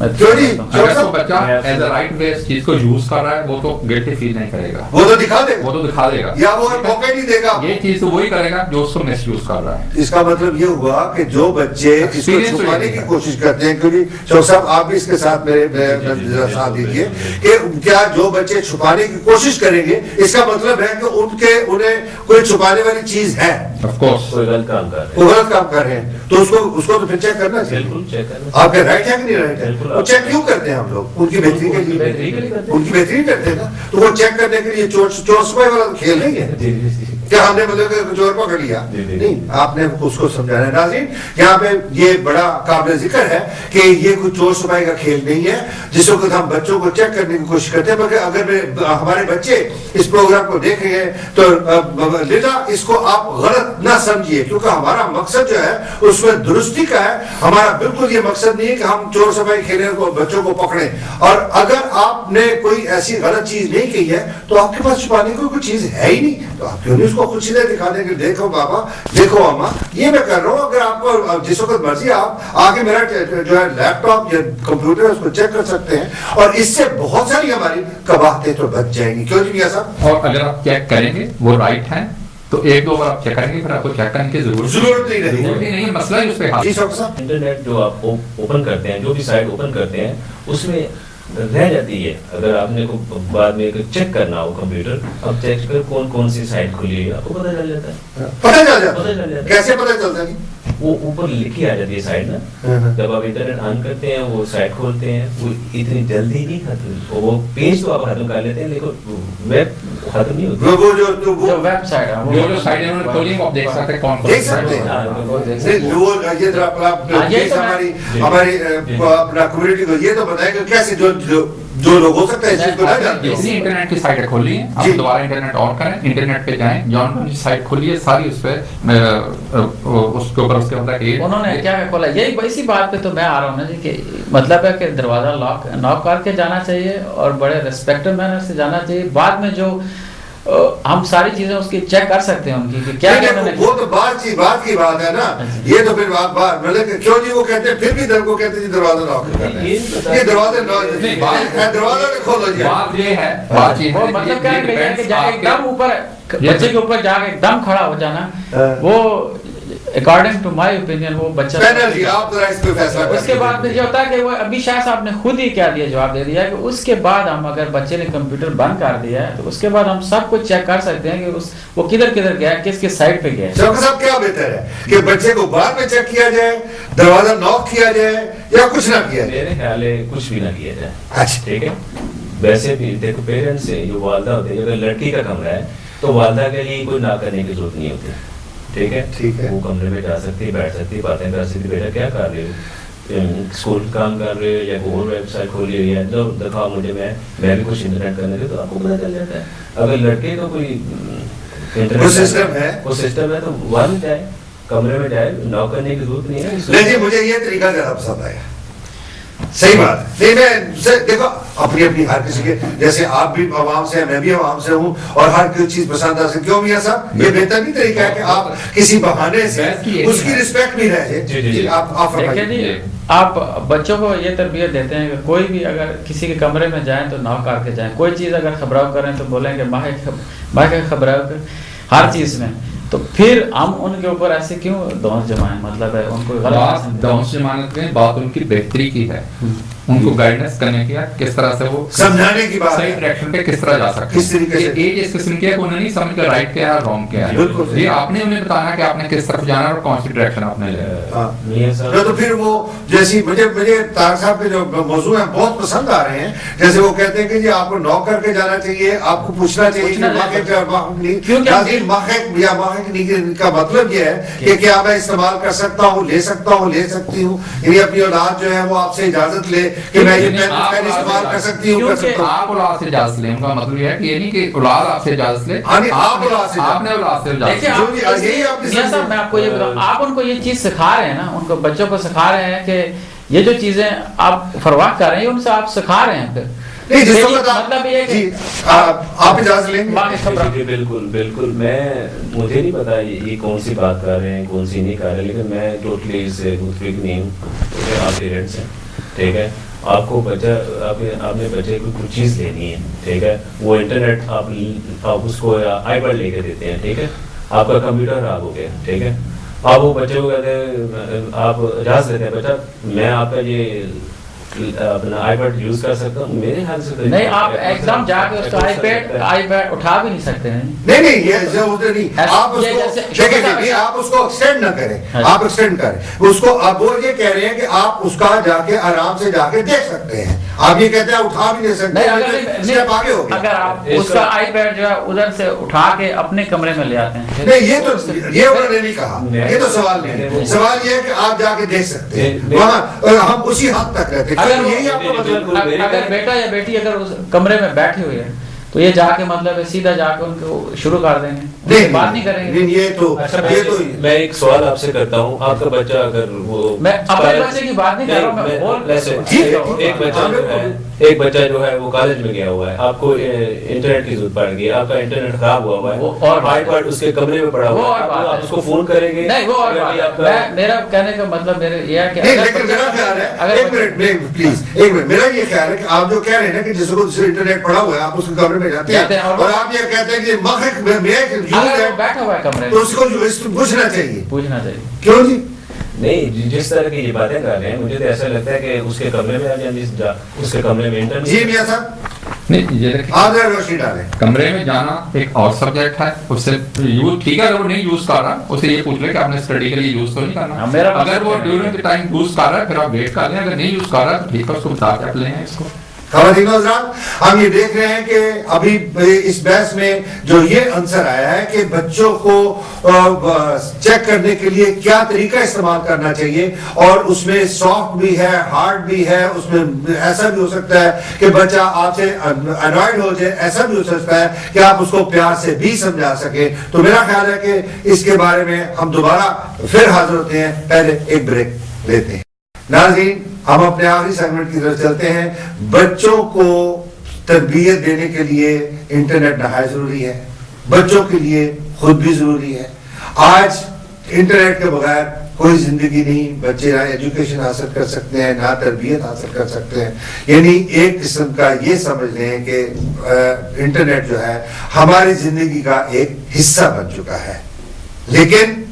اگر تو بچہ ایز اے رائٹ وے اس چیز کو یوز کر رہا ہے وہ تو گلٹی فیل نہیں کرے گا, وہ تو دکھا دے گا یا وہ موقع نہیں دے گا. یہ چیز تو وہی کرے گا جو اس کو مس یوز کر رہا ہے. اس کا مطلب یہ ہوا کہ جو بچے اس کو چھپانے کی کوشش کرتے ہیں, کیونکہ شوق صاحب آپ بھی اس کے ساتھ میرے ساتھ دیجیے کہ کیا جو بچے چھپانے کی کوشش کریں گے اس کا مطلب ہے کہ انہیں کوئی چھپانے والی چیز ہے, کوئی غلط کام کر رہے ہیں, تو اس کو تو پھر چیک کرنا چاہیے. آپ کا رائٹ ہے کہ نہیں رائٹ ہے, وہ چیک کیوں کرتے ہیں ہم لوگ؟ ان کی بہتری کے لیے کرتے ہیں نا. تو وہ چیک کرنے کے لیے چور سپاہی والا کھیل نہیں ہے کیا ہم نے مطلب کہ چور پکڑ لیا نہیں, آپ نے اس کو سمجھانا ہے. ناظرین یہاں پہ یہ بڑا قابل ذکر ہے کہ یہ کوئی چور سپاہی کا کھیل نہیں ہے جس وقت ہم بچوں کو چیک کرنے کی کوشش کرتے ہیں, بلکہ اگر ہمارے بچے اس پروگرام کو دیکھ رہے ہیں تو لذا اس کو آپ غلط نہ سمجھیے, کیونکہ ہمارا مقصد جو ہے اس میں درستی کا ہے. ہمارا بالکل یہ مقصد نہیں ہے کہ ہم چور سپاہی کھیلیں کو بچوں کو پکڑیں, اور اگر آپ نے کوئی ایسی غلط چیز نہیں کی ہے تو آپ کے پاس چھپانے کی کوئی چیز ہے ہی نہیں, تو آپ کیوں نہیں اس کو خود سیدھے دکھانے کے دیکھو بابا دیکھو اما یہ میں کر رہا ہوں. اگر آپ کو جس وقت مرضی آپ آگے میرا جو ہے لیپ ٹاپ یا کمپیوٹر ہے اس کو چیک کر سکتے ہیں, اور اس سے بہت ساری ہماری قباحتیں تو بچ جائیں گی. کیوں جی میاں صاحب؟ اور اگر آپ چیک کریں گے وہ رائٹ ہے تو ایک دو بار آپ چیک کریں گے, پھر آپ کو چیک کرنے کی ضرورت نہیں. مسئلہ ہی اس پہ انٹرنیٹ جو آپ اوپن کرتے ہیں, جو بھی سائٹ اوپن کرتے ہیں اس میں رہ جاتی ہے. اگر آپ نے بعد میں چیک کرنا ہو کمپیوٹر, اب چیک کر کون سی سائٹ کھلی ہے آپ کو پتہ چل جاتا ہے. کیسے پتہ چلتا ہے؟ وہ اوپر لکھی آ جاتی ہے سائٹ نا, جب آپ انٹرنیٹ آن کرتے ہیں وہ سائٹ کھولتے ہیں, وہ اتنی جلدی نہیں ختم, وہ پیج تو آپ ختم کر لیتے ہیں لیکن ویب ختم نہیں ہوتی. وہ جو ویب سائٹ ہے جو سائٹ ہے انہوں نے کھولی آپ دیکھ سکتے ہیں کون دیکھ سکتے ہیں. ہماری اپنا کمیونٹی کو یہ تو بتائیں کہ کیسے جو لوگ ہو سکتا ہے اس چیز کو نہ جانتے ہیں. انٹرنیٹ کی سائٹ کھولی ہے, آپ دوبارہ انٹرنیٹ آن کریں, انٹرنیٹ پہ جائیں, جون کی سائٹ کھولی ہے ساری, اس پہ اس کے اوپر اس کے اندر انہوں نے کیا کھولا. یہی اسی بات پہ تو میں آ رہا ہوں نا جی, کہ مطلب ہے کہ دروازہ ناک کر کے جانا چاہیے اور بڑے ریسپیکٹو مینر سے جانا چاہیے. بعد میں جو ہم ساری چیزیں اس کی چیک کر سکتے ہیں ان کی کہ کیا وہ تو بات کی بات ہے نا. یہ تو پھر مطلب کیوں جی وہ کہتے ہیں پھر بھی در کو کہتے ہیں دروازہ ناک کرنا ہے, یہ دروازہ کھولو جی. بات یہ ہے مطلب کیا ہے کہ جا کے ایک دم اوپر بچے کے اوپر جا کے ایک دم کھڑا ہو جانا, وہ اکارڈنگ ٹو مائی اوپینین وہ بچہ اس کے بعد یہ ہوتا ہے کہ وہ ابھی شاہ صاحب نے خود ہی کیا دیا, جواب دے دیا کہ اس کے بعد ہم اگر بچے نے کمپیوٹر بند کر دیا ہے تو اس کے بعد ہم سب کچھ چیک کر سکتے ہیں کہ وہ کدھر گیا ہے, کس کس سائٹ پہ گیا ہے. ڈاکٹر صاحب کیا بہتر ہے کہ بچے کو بعد میں چیک کیا جائے, دروازہ ناک کیا جائے, یا کچھ نہ کیا جائے؟ میرے خیال ہے کچھ بھی نہ کیا جائے. ٹھیک ہے, ویسے بھی دیکھو پیرنٹس سے جو والدہ ہوتے ہیں, اگر لڑکی کا کمرہ ہے تو والدہ کے لیے کوئی نہ کرنے کی ضرورت نہیں ہوتی. ٹھیک ہے, وہ کمرے میں جا سکتی, بیٹھ سکتی, باتیں کر سکتی, بیٹا کیا کر رہے ہو, اسکول کام کر رہے ہو یا کوئی اور ویب سائٹ کھولی ہوئی ہے, جو دکھاؤ مجھے, میں بھی کچھ انٹرنیٹ کرنے کے, تو آپ کو پتہ چل جاتا ہے. اگر لڑکے کو کوئی انٹرنیٹ سسٹم ہے تو وہاں میں جائے, کمرے میں جائے, ناک کرنے کی ضرورت نہیں ہے. نہیں جی مجھے یہ طریقہ زیادہ پسند آیا. صحیح بات ہے. دیکھو اپنی ہر کسی کے, جیسے آپ بھی عوام سے ہیں, میں بھی عوام سے ہوں, اور ہر کوئی چیز پسند آ سکتی. کیوں میاں صاحب یہ بہتر نہیں طریقہ ہے کہ آپ کسی بہانے سے اس کی رسپیکٹ بھی رہ جائے. آپ بچوں کو یہ تربیت دیتے ہیں کہ کوئی بھی اگر کسی کے کمرے میں جائیں تو ناک کر کے جائیں, کوئی چیز اگر خبراؤ کریں تو بولیں کہ ماہ کے خبراؤ کر ہر چیز میں. تو پھر ہم ان کے اوپر ایسے کیوں دونس جمائیں, مطلب ہے ان کو غلط دونس جماعت میں بات ان کی بہتری کی ہے, ان کو گائیڈنس کرنے کی ہے, کس طرح سے وہ سمجھانے کی بات, صحیح ڈائریکشن پہ کس طرح جا سکتے ہیں. ایج اس قسم کی ہے کہ انہوں نے سمجھ کر رائٹ کیا ہے رانگ کیا ہے, یہ آپ نے انہیں بتانا کہ آپ نے کس طرف جانا اور کون سی ڈائریکشن آپ نے لے. تو پھر وہ جیسی مجھے طارق صاحب کے جو موضوع ہیں بہت پسند آ رہے ہیں, جیسے وہ کہتے ہیں کہ جی آپ کو ناک کر کے جانا چاہیے, آپ کو پوچھنا چاہیے کا مطلب یہ ہے کہ کیا میں استعمال کر سکتا ہوں, لے سکتی ہوں, یعنی اپنی اولاد جو ہے وہ آپ سے اجازت لے کہ میں یہ پین استعمال کر سکتی ہوں. آپ اولاد سے اجازت لیں, ان کا مطلب یہ ہے کہ یہ نہیں کہ اولاد آپ سے اجازت لے, آپ نے اولاد سے اجازت. میں آپ کو یہ بتاؤں, آپ ان کو یہ چیز سکھا رہے ہیں نا, ان کو بچوں کو سکھا رہے ہیں کہ یہ جو چیزیں آپ فروخت کر رہے ہیں ان سے آپ سکھا رہے ہیں. مطلب یہ آپ اجازت لیں گے. بالکل مجھے نہیں پتا یہ کون سی بات کر رہے ہیں کون سی نہیں کر رہے, لیکن میں ٹوٹلی اس سے متفق نہیں ہوں. آپ پیرنٹس ہیں, ٹھیک ہے, آپ کو بچہ آپ نے بچے کو کچھ چیز لینی ہے، ٹھیک ہے، وہ انٹرنیٹ آپ اس کو آئی پیڈ لے کے دیتے ہیں، ٹھیک ہے، آپ کا کمپیوٹر خراب ہو گیا، ٹھیک ہے، آپ وہ بچے کو کہتے ہیں، آپ اجازت دیتے ہیں بچہ میں آپ کا یہ اپنا آئی پیڈ یوز کر سکتا ہوں، میرے خیال سے نہیں، آپ ایگزام جا کے اس کا آئی پیڈ اٹھا بھی نہیں سکتے ہیں. نہیں یہ ضرورت نہیں، آپ اس کو دیکھیں، آپ اس کو ایکسٹینڈ نہ کریں، آپ ایکسٹینڈ کریں اس کو. اب وہ یہ کہہ رہے ہیں کہ آپ اس کا جا کے آرام سے جا کے دیکھ سکتے ہیں، آپ یہ کہتے ہیں اٹھا بھی نہیں سکتے. اگر آپ اس کا آئی پیڈ جو ہے ادھر سے اٹھا کے اپنے کمرے میں لے آتے ہیں، نہیں یہ انہوں نے نہیں کہا، یہ تو سوال نہیں، سوال یہ ہے کہ آپ جا کے دیکھ سکتے ہیں وہاں، ہم اسی حد تک رہتے ہیں. اگر بیٹا یا بیٹی اگر اس کمرے میں بیٹھے ہوئے ہیں تو یہ جا کے مطلب سیدھا جا کے ان کو شروع کر دیں گے، بات نہیں کریں گے. یہ تو میں ایک سوال آپ سے کرتا ہوں، آپ کا بچہ اگر وہ، میں اپنے بچے کی بات نہیں کر رہا ہوں، ایک بچہ جو ہے وہ کالج میں گیا ہوا ہے، آپ کو انٹرنیٹ کی ضرورت پڑ گئی، آپ کا انٹرنیٹ خراب ہوا ہوا ہے اور آئی پیڈ اس کے کمرے میں پڑا ہوا ہے، آپ اس کو فون کریں گے؟ نہیں، وہ اور بات ہے. میرا کہنے کا مطلب یہ ہے کہ میرا خیال ہے، ایک منٹ پلیز، ایک منٹ، میرا یہ خیال ہے کہ آپ جو کہہ رہے ہیں نا کہ جس کو انٹرنیٹ پڑا ہوا ہے آپ اس کے کمرے میں جاتے ہیں اور آپ یہ کہتے ہیں کہ مخرج میں بیٹھا ہوا ہے کمرے تو اس کو پوچھنا چاہیے. کیوں جی؟ نہیں، جس طرح کی یہ باتیں کر رہے ہیں مجھے تو ایسا لگتا ہے کہ اس کے کمرے میں اس کے کمرے میں انٹرنیٹ. جی میاں صاحب، نہیں یہ آپ روشنی ڈالیں. کمرے میں جانا ایک اور سبجیکٹ ہے، اس سے یوز ٹھیک ہے، اگر وہ نہیں یوز کر رہا اسے یہ پوچھ لیں کہ آپ نے اسٹڈی کے لیے یوز تو نہیں کرنا. اگر وہ ڈیورنگ ٹائم یوز کر رہا ہے پھر آپ ویٹ کر لیں، اگر نہیں یوز کر رہا ہے تو ٹھیک ہے، اس کو بتا کے آپ لیں اس کو. خواتین و حضرات، ہم یہ دیکھ رہے ہیں کہ ابھی اس بحث میں جو یہ عنصر آیا ہے کہ بچوں کو چیک کرنے کے لیے کیا طریقہ استعمال کرنا چاہیے، اور اس میں سافٹ بھی ہے، ہارڈ بھی ہے، اس میں ایسا بھی ہو سکتا ہے کہ بچہ آپ سے انوائڈ ہو جائے، ایسا بھی ہو سکتا ہے کہ آپ اس کو پیار سے بھی سمجھا سکیں. تو میرا خیال ہے کہ اس کے بارے میں ہم دوبارہ پھر حاضر ہوتے ہیں، پہلے ایک بریک لیتے ہیں. ناظرین، ہم اپنے آخری سیگمنٹ کی طرف چلتے ہیں. بچوں کو تربیت دینے کے لیے انٹرنیٹ نہایت ضروری ہے، بچوں کے لیے خود بھی ضروری ہے. آج انٹرنیٹ کے بغیر کوئی زندگی نہیں. بچے نہ ایجوکیشن حاصل کر سکتے ہیں، نہ تربیت حاصل کر سکتے ہیں. یعنی ایک قسم کا یہ سمجھ لیں کہ انٹرنیٹ جو ہے ہماری زندگی کا ایک حصہ بن چکا ہے. لیکن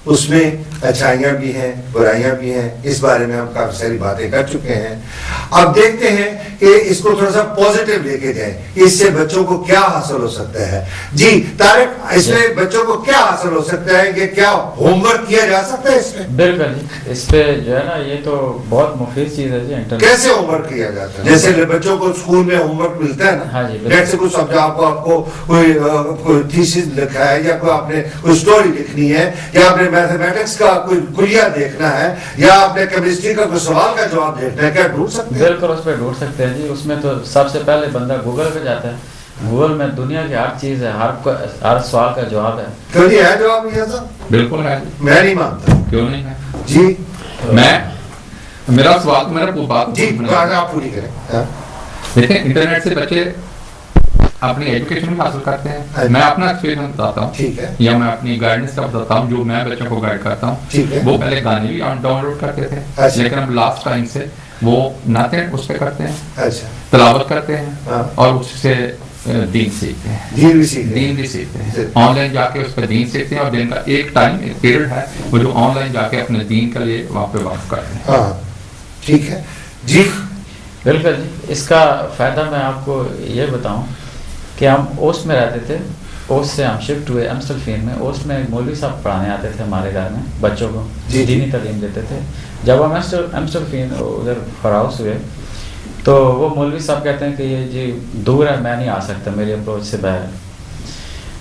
اس میں اچھائیاں بھی ہیں، برائیاں بھی ہیں. اس بارے میں ہم کافی ساری باتیں کر چکے ہیں. اب دیکھتے ہیں کہ اس کو تھوڑا سا پازیٹیو لے کے جائیں، اس سے بچوں کو کیا حاصل ہو سکتا ہے. جی طارق، اس میں بچوں کو کیا حاصل ہو سکتا ہے کہ کیا ہوم ورک کیا جا سکتا ہے اس میں؟ بالکل جی، اس پہ جو ہے نا یہ تو بہت مفید چیز ہے جی انٹرنیٹ. کیسے ہوم ورک کیا جاتا ہے؟ جیسے بچوں کو اسکول میں ہوم ورک ملتا ہے نا، ہاں جی، جیسے کچھ سمجھا آپ کو کوئی تھیسس لکھا ہے، یا کوئی آپ نے کوئی اسٹوری لکھنی ہے، یا آپ نے میتھمیٹکس کا کوئی کلیہ دیکھنا ہے، یا آپ نے کیمسٹری کا کوئی سوال کا جواب دیکھنا ہے، کیا ڈھونڈ سکتے ہیں؟ بالکل اس پہ ڈھونڈ سکتے ہیں جی. اس میں تو سب سے پہلے بندہ گوگل پہ جاتا ہے، گوگل میں دنیا کی ہر چیز ہے، ہر سوال کا جواب ہے. کیوں جی، ہے جواب نہیں ہے؟ بالکل ہے. میں نہیں مانتا. کیوں نہیں ہے جی؟ میرا سوال میرا بات جی آپ پوری کریں. دیکھیں، انٹرنیٹ سے بچے اپنی ایجوکیشن بھی حاصل کرتے ہیں. میں اپنا ایکسپیرینس بتاتا ہوں، ٹھیک ہے، یا میں اپنی گائیڈنس کا بتاتا ہوں جو میں بچوں کو گائیڈ کرتا ہوں. ٹھیک ہے. وہ پہلے گانے بھی ڈاؤن لوڈ کرتے تھے، لیکن اب لاسٹ ٹائم سے وہ نعتیں اس پہ کرتے ہیں، اچھا تلاوت کرتے ہیں، اور اس سے دین سیکھتے ہیں. دین بھی سیکھتے ہیں. آن لائن جا کے اس پہ دین سیکھتے ہیں، اور دن کا ایک ٹائم ایک پیریڈ ہے وہ جو آن لائن جا کے اپنے دین کے لیے وہاں پہ وقف کرتے ہیں. ہاں ٹھیک ہے جی. بالکل جی. اس کا فائدہ میں آپ کو یہ بتاؤں کہ ہم اوسٹ میں رہتے تھے، اوسٹ سے ہم شفٹ ہوئے ایمسٹرفین میں. اوسٹ میں مولوی صاحب پڑھانے آتے تھے ہمارے گھر میں، بچوں کو دینی تعلیم دیتے تھے. جب ہم ایمسٹرفین ادھر فراؤس ہوئے تو وہ مولوی صاحب کہتے ہیں کہ یہ جی دور ہے، میں نہیں آ سکتا، میری اپروچ سے باہر.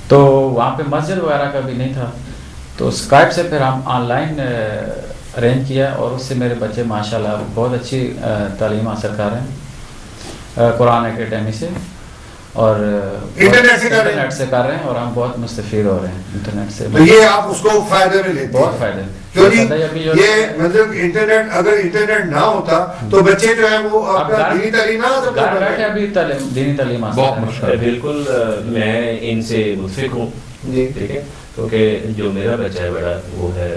تو وہاں پہ مسجد وغیرہ کا بھی نہیں تھا، تو اسکائپ سے پھر ہم آن لائن ارینج کیا، اور اس سے میرے بچے ماشاءاللہ بہت اچھی تعلیم حاصل کر رہے ہیں قرآن اکیڈمی سے، اور انٹرنیٹ سے کر رہے ہیں، اور ہم بہت مستفید ہو رہے ہیں انٹرنیٹ سے. تو یہ آپ اس کو فائدے میں لیتے ہیں؟ بہت فائدے. کیوں جی؟ یہ مطلب انٹرنیٹ، اگر انٹرنیٹ نہ ہوتا تو بچے جو ہیں وہ اپنا دینی تعلیم نہ گھر بیٹھے ابھی دینی تعلیم بہت مشکل. بالکل میں ان سے متفق ہوں، ٹھیک ہے، کیونکہ جو میرا بچہ ہے بڑا وہ ہے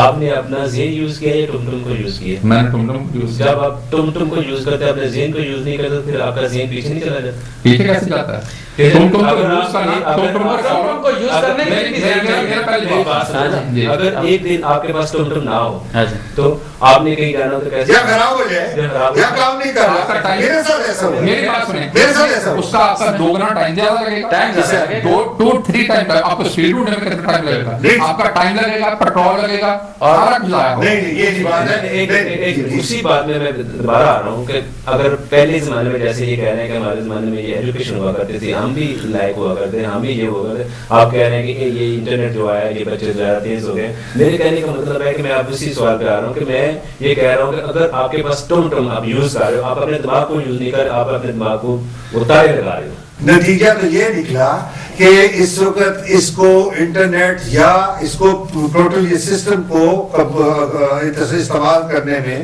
آپ نے اپنا ذہن یوز کیا یا ٹم ٹم کو یوز کیا؟ میں نے ٹم ٹم کو یوز کیا. جب آپ ٹم ٹم کو یوز کرتے ہیں اپنے ذہن کو یوز نہیں کرتے پھر آپ کا ذہن پیچھے نہیں چلا جاتا؟ پیچھے کیسے جاتا ہے؟ ٹم ٹم کو یوز کرنا، ٹم ٹم کو یوز کرنے کے اگر ایک دن آپ کے پاس ٹم ٹم نہ ہو تو آپ نے کہیں جانا تو کیسے؟ یا خراب ہو جائے یا کام نہیں کر رہا. میرے ساتھ ایسا ہوا. میری بات سنیں، میرے ساتھ ایسا اس کا آپ کا 2 گنا ٹائم زیادہ لگے گا. 2-3 ٹائم آپ کو اسپیڈ ڈھونڈنے میں کتنا ٹائم لگے گا؟ آپ کا ٹائم لگے گا، پیٹرول لگے گا اور نہیں. یہ بات ہے. اسی بات میں دوبارہ آ رہا ہوں کہ اگر پہلے زمانے میں جیسے یہ کہہ رہے ہیں کہ ہمارے زمانے میں یہ ایجوکیشن ہوا کرتی تھی، ہم بھی لائق ہوا کرتے ہیں، ہم بھی یہ ہوا کرتے، آپ کہہ رہے ہیں کہ یہ انٹرنیٹ جو آیا یہ بچے زیادہ تیز ہو گئے. میرے کہنے کا مطلب ہے کہ میں آپ اسی سوال پہ آ رہا ہوں کہ میں یہ کہہ رہا ہوں کہ اگر آپ کے پاس ٹم ٹم آپ یوز کر رہے ہو، آپ اپنے دماغ کو یوز نہیں کر رہے، آپ اپنے دماغ کو اتارے لگا رہے ہو. نتیجہ تو یہ نکلا کہ اس وقت اس کو انٹرنیٹ یا اس کو ٹوٹل یہ سسٹم کو استعمال کرنے میں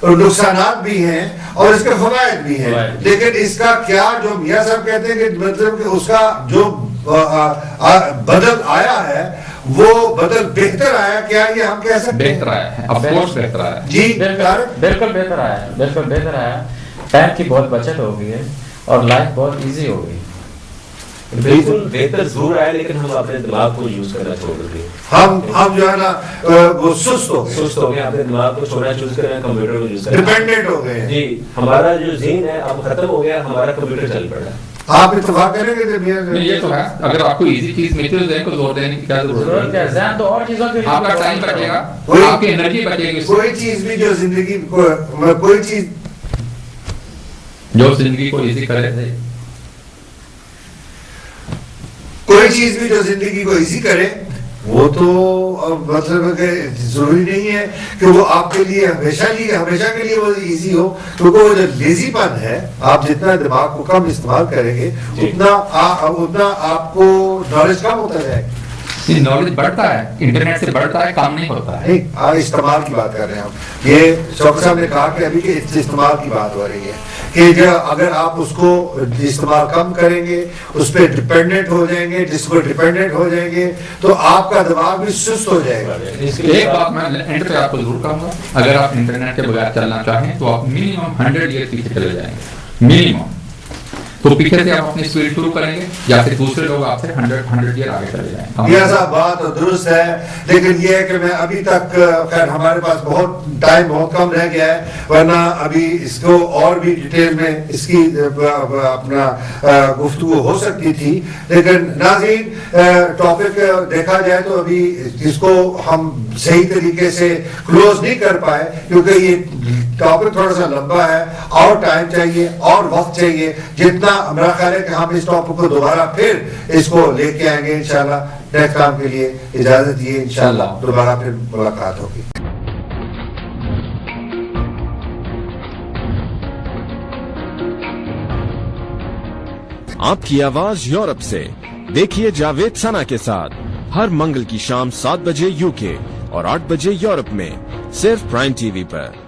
نقصانات بھی ہیں اور اس کے فوائد بھی ہیں. لیکن اس کا کیا جو میاں صاحب کہتے ہیں کہ مطلب کہ اس کا جو بدل آیا ہے وہ بدل بہتر آیا، کیا یہ ہم کہہ سکتے ہیں؟ بہتر آیا ہے، آف کورس بہتر آیا ہے. جی بالکل بہتر آیا ہے، بالکل بہتر آیا. ٹائم کی بہت بچت ہو گئی ہے اور لائف بہت ایزی ہو گئی. بالکل بہتر ضرور آیا لیکن ہم اپنے دماغ کو یوز کرنا چھوڑ گئے. ہم جو ہے نا وہ سست ہو گئے، اپنے دماغ کو چھوڑنا چوز کر رہے ہیں، کمپیوٹر کو یوز کر رہے ہیں، ڈیپینڈنٹ ہو گئے. جی ہمارا جو ذہن ہے اب ختم ہو گیا، ہمارا کمپیوٹر چل پڑا. آپ اتفاق کریں گے کہ یہ تو ہے، اگر آپ کو ایزی چیز ملتی ہے تو ذہن کو زور دینے کی کیا ضرورت ہے؟ ذہن تو اور چیزوں کے لیے آپ کا ٹائم بچے گا، آپ کی انرجی بچے گی. کوئی چیز بھی جو زندگی کوئی چیز جو زندگی کو ایزی کرے، کوئی چیز بھی جو زندگی کو ایزی کرے وہ تو مطلب ہے کہ ضروری نہیں ہے کہ وہ آپ کے لیے ہمیشہ کے لیے وہ ایزی ہو، کیونکہ وہ جو لیزی پن ہے، آپ جتنا دماغ کو کم استعمال کریں گے اتنا آپ کو نالج کم ہوتا جائے گا. نالج بڑھتا ہے، انٹرنیٹ سے بڑھتا ہے، کام نہیں ہوتا ہے. استعمال کی بات کر رہے ہیں ہم. یہ شوکت صاحب نے کہا کہ ابھی کہ استعمال کی بات ہو رہی ہے کہ اگر آپ اس کو استعمال کم کریں گے، اس پہ ڈیپینڈنٹ ہو جائیں گے، جس کو ڈیپینڈنٹ ہو جائیں گے تو آپ کا دماغ بھی سست ہو جائے گا. ایک بات میں اینڈ پہ آپ کو ضرور کہوں گا، اگر آپ انٹرنیٹ کے بغیر چلنا چاہیں تو آپ منیمم 100 ایئر پیچھے چلے جائیں گے، منیمم. تو پیچھے سے آپ اپنی اسپیڈ شروع کریں گے یا پھر دوسرے لوگ آپ سے 100 ایئر آگے چلے جائیں گے. یہ سب بات درست ہے، لیکن یہ ہے کہ میں ابھی تک خیر ہمارے پاس ٹائم بہت کم رہ گیا ہے، ورنہ ابھی اس کو اور بھی ڈیٹیل میں اس کی اپنا گفتگو ہو سکتی تھی. لیکن ناظرین ٹاپک دیکھا جائے تو ابھی اس کو ہم صحیح طریقے سے کلوز نہیں کر پائے کیونکہ یہ ٹاپک تھوڑا سا لمبا ہے، اور ٹائم چاہیے اور وقت چاہیے. جتنا میرا خیال ہے کہ ہم اس ٹاپک کو دوبارہ پھر اس کو لے کے آئیں گے انشاءاللہ. نیکسٹ کام کے لیے اجازت دیے، انشاءاللہ دوبارہ پھر ملاقات ہوگی. آپ کی آواز یورپ سے دیکھیے جاوید ثنا کے ساتھ ہر منگل کی شام 7 بجے UK اور 8 بجے یورپ میں صرف پرائم TV پر.